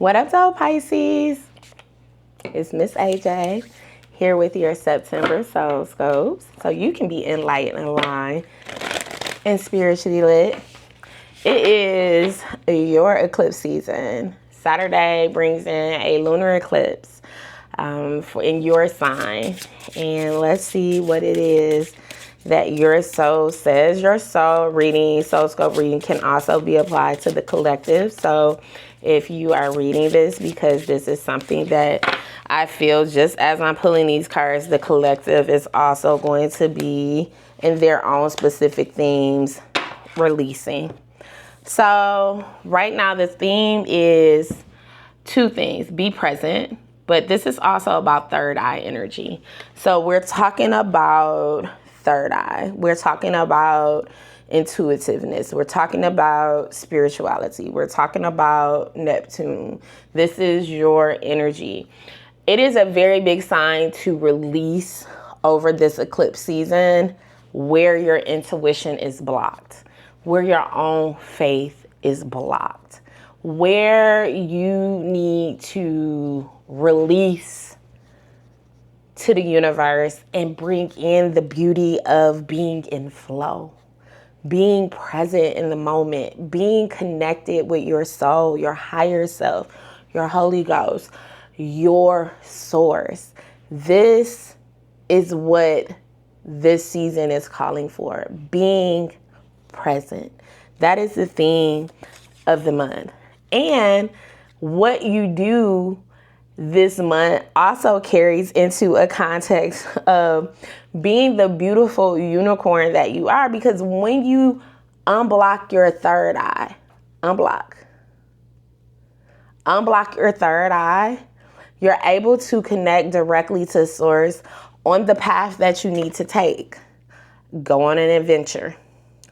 What up, though, Pisces? It's Miss AJ here with your September Soulscopes. So you can be enlightened, aligned, and spiritually lit. It is your eclipse season. Saturday brings in a lunar eclipse in your sign. And let's see what it is that your soul says. Your soul reading, Soulscope reading can also be applied to the collective. So if you are reading this because this is something that I feel just as I'm pulling these cards, the collective is also going to be in their own specific themes releasing. So right now the theme is two things. Be present, but this is also about third eye energy. So we're talking about third eye. We're talking about intuitiveness. We're talking about spirituality. We're talking about Neptune. This is your energy. It is a very big sign to release over this eclipse season where your intuition is blocked, where your own faith is blocked, where you need to release to the universe and bring in the beauty of being in flow, being present in the moment, being connected with your soul, your higher self, your Holy Ghost, your source. This is what this season is calling for, being present. That is the theme of the month. And what you do this month also carries into a context of being the beautiful unicorn that you are, because when you unblock your third eye, unblock your third eye, you're able to connect directly to source on the path that you need to take. Go on an adventure,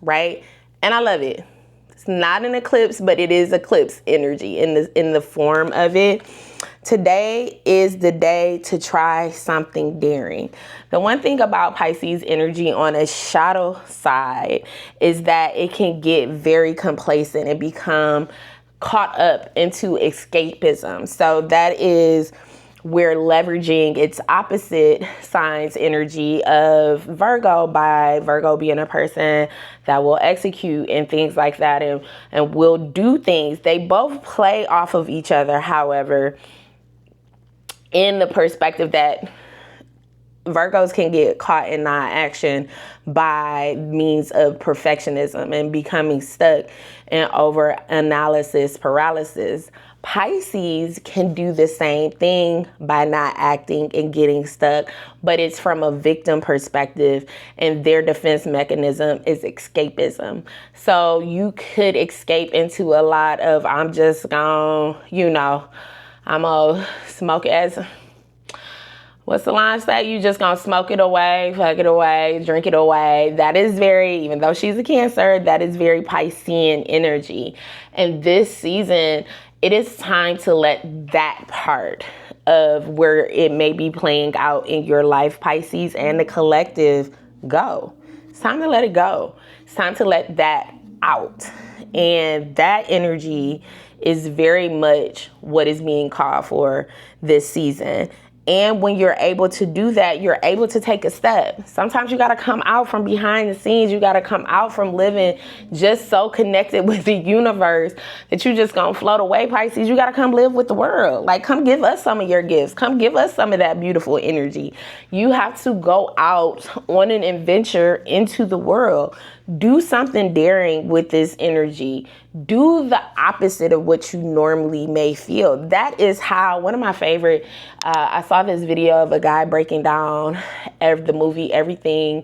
right? And I love it. It's not an eclipse, but it is eclipse energy in the form of it. Today is the day to try something daring. The one thing about Pisces energy on a shadow side is that it can get very complacent and become caught up into escapism. So that is where leveraging its opposite sign's energy of Virgo, by Virgo being a person that will execute and things like that and will do things. They both play off of each other, however, in the perspective that Virgos can get caught in non-action by means of perfectionism and becoming stuck in over-analysis paralysis. Pisces can do the same thing by not acting and getting stuck, but it's from a victim perspective, and their defense mechanism is escapism. So you could escape into a lot of, I'm just gonna, I'm gonna smoke as, what's the line say? You just gonna smoke it away, fuck it away, drink it away. That is very, even though she's a Cancer, that is very Piscean energy. And this season, it is time to let that part of where it may be playing out in your life, Pisces, and the collective go. It's time to let it go. It's time to let that out. And that energy is very much what is being called for this season. And when you're able to do that, you're able to take a step. Sometimes you got to come out from behind the scenes. You got to come out from living just so connected with the universe that you just going to float away, Pisces. You got to come live with the world. Like, come give us some of your gifts. Come give us some of that beautiful energy. You have to go out on an adventure into the world. Do something daring with this energy. Do the opposite of what you normally may feel. That is how, one of my favorite, I saw this video of a guy breaking down the movie Everything,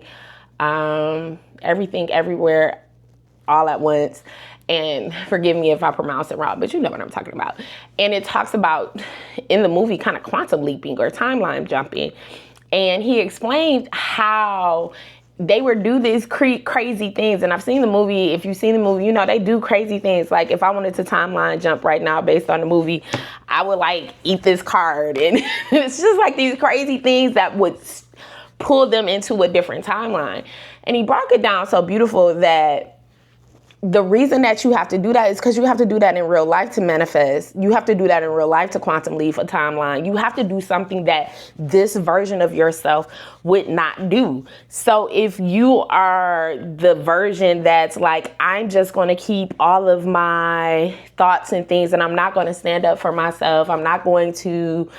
Everywhere, All at Once. And forgive me if I pronounce it wrong, but you know what I'm talking about. And it talks about, in the movie, kind of quantum leaping or timeline jumping. And he explained how they would do these crazy things. And I've seen the movie. If you've seen the movie, they do crazy things. Like, if I wanted to timeline jump right now based on the movie, I would eat this card. And it's just like these crazy things that would pull them into a different timeline. And he broke it down so beautiful that the reason that you have to do that is because you have to do that in real life to manifest. You have to do that in real life to quantum leap a timeline. You have to do something that this version of yourself would not do. So if you are the version that's like, I'm just going to keep all of my thoughts and things, and I'm not going to stand up for myself, I'm not going to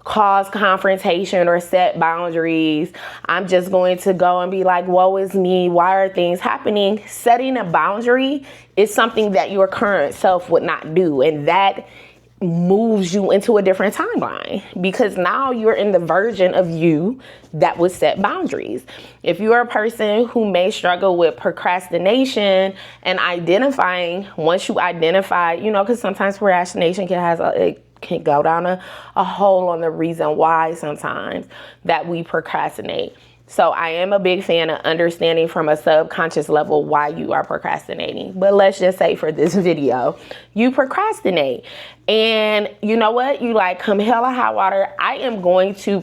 cause confrontation or set boundaries, I'm just going to go and be like, woe is me, why are things happening? Setting a boundary is something that your current self would not do, and that moves you into a different timeline, because now you're in the version of you that would set boundaries. If you're a person who may struggle with procrastination and identifying, once you identify, you know, because sometimes procrastination can go down a hole on the reason why sometimes that we procrastinate. So I am a big fan of understanding from a subconscious level why you are procrastinating. But let's just say for this video, you procrastinate. And you know what? You like, come hell or high water, I am going to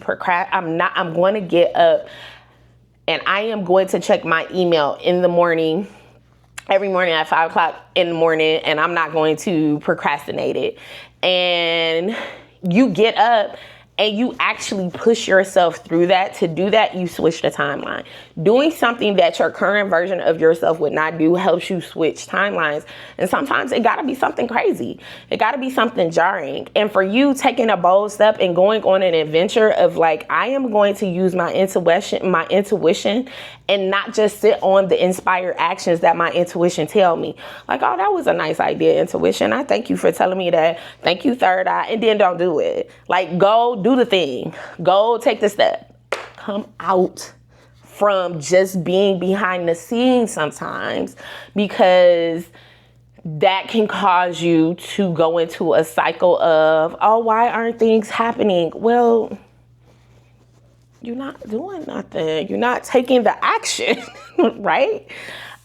I'm going to get up and I am going to check my email in the morning, every morning at 5 o'clock in the morning, and I'm not going to procrastinate it. And you get up and you actually push yourself through that. To do that, you switch the timeline. Doing something that your current version of yourself would not do helps you switch timelines. And sometimes it gotta be something crazy. It gotta be something jarring. And for you, taking a bold step and going on an adventure of like, I am going to use my intuition and not just sit on the inspired actions that my intuition tell me. Like, oh, that was a nice idea, intuition. I thank you for telling me that. Thank you, third eye. And then don't do it. Like, go do the thing. Go take the step. Come out from just being behind the scenes sometimes, because that can cause you to go into a cycle of, oh, why aren't things happening? Well, you're not doing nothing. You're not taking the action, right?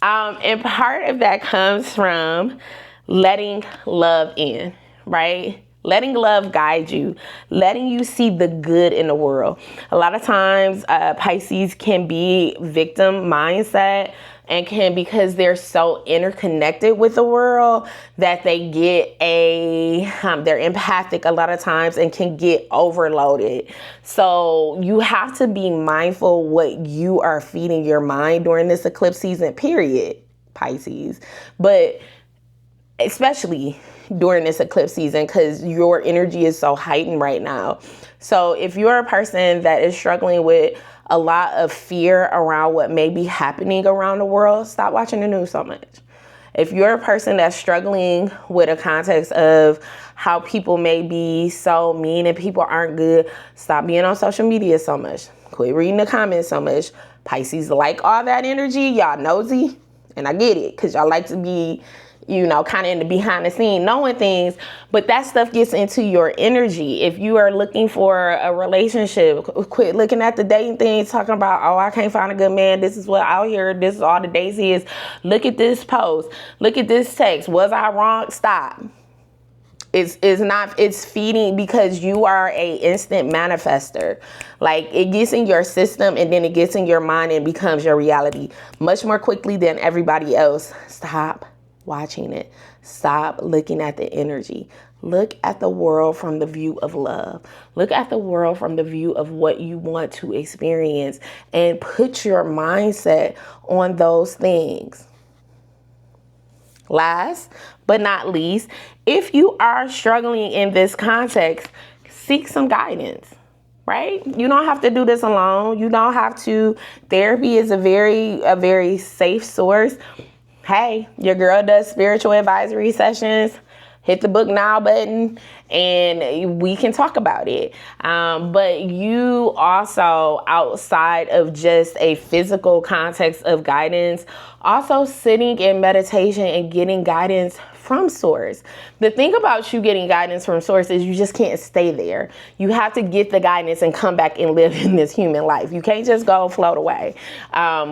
And part of that comes from letting love in, right? Letting love guide you, letting you see the good in the world. A lot of times, Pisces can be victim mindset, and because they're so interconnected with the world that they get they're empathic a lot of times and can get overloaded. So you have to be mindful what you are feeding your mind during this eclipse season, period, Pisces. But especially during this eclipse season, because your energy is so heightened right now. So if you're a person that is struggling with a lot of fear around what may be happening around the world, stop watching the news so much. If you're a person that's struggling with a context of how people may be so mean and people aren't good, stop being on social media so much. Quit reading the comments so much. Pisces like all that energy. Y'all nosy. And I get it, because y'all like to be, you know, kind of in the behind the scene knowing things, but that stuff gets into your energy. If you are looking for a relationship, quit looking at the dating things, talking about, oh, I can't find a good man. This is what out here. This is all the days is. Look at this post. Look at this text. Was I wrong? Stop. It's feeding, because you are a instant manifester. Like, it gets in your system and then it gets in your mind and becomes your reality much more quickly than everybody else. Stop watching it. Stop looking at the energy. Look at the world from the view of love. Look at the world from the view of what you want to experience, and put your mindset on those things. Last but not least, if you are struggling in this context, seek some guidance. Right? You don't have to do this alone. You don't have to. Therapy is a very safe source. Hey, your girl does spiritual advisory sessions. Hit the book now button and we can talk about it. But you also, outside of just a physical context of guidance, also sitting in meditation and getting guidance from source. The thing about you getting guidance from source is you just can't stay there. You have to get the guidance and come back and live in this human life. You can't just go float away,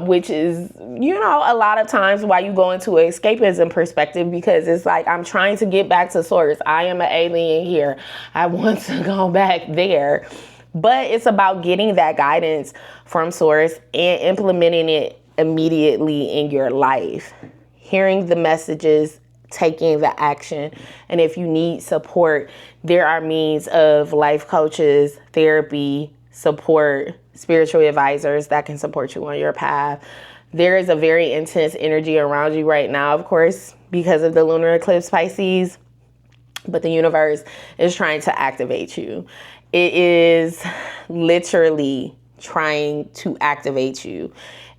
which is, you know, a lot of times why you go into an escapism perspective, because it's like, I'm trying to get back to source. I am an alien here. I want to go back there. But it's about getting that guidance from source and implementing it immediately in your life. hearing the messages, taking the action. And if you need support, there are means of life coaches, therapy, support, spiritual advisors that can support you on your path. There is a very intense energy around you right now, of course, because of the lunar eclipse, Pisces, but the universe is trying to activate you. It is literally trying to activate you.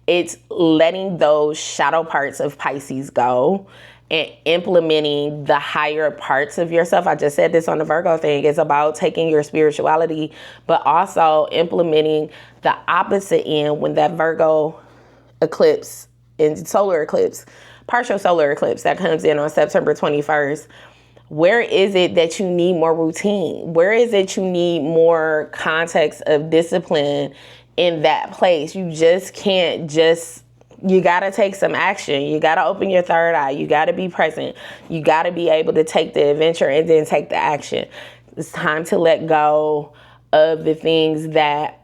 It's letting those shadow parts of Pisces go and implementing the higher parts of yourself. I just said this on the Virgo thing. It's about taking your spirituality, but also implementing the opposite end when that Virgo eclipse and solar eclipse, partial solar eclipse that comes in on September 21st. Where is it that you need more routine? Where is it you need more context of discipline in that place? You just can't you got to take some action. You got to open your third eye. You got to be present. You got to be able to take the adventure and then take the action. It's time to let go of the things that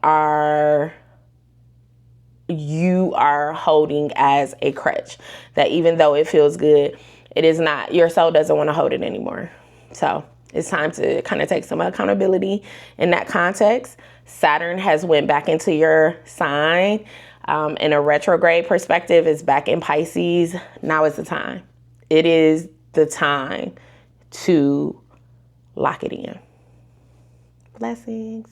you are holding as a crutch. That even though it feels good, it is not. Your soul doesn't want to hold it anymore. So it's time to kind of take some accountability in that context. Saturn has went back into your sign. In a retrograde perspective, it's back in Pisces. Now is the time. It is the time to lock it in. Blessings.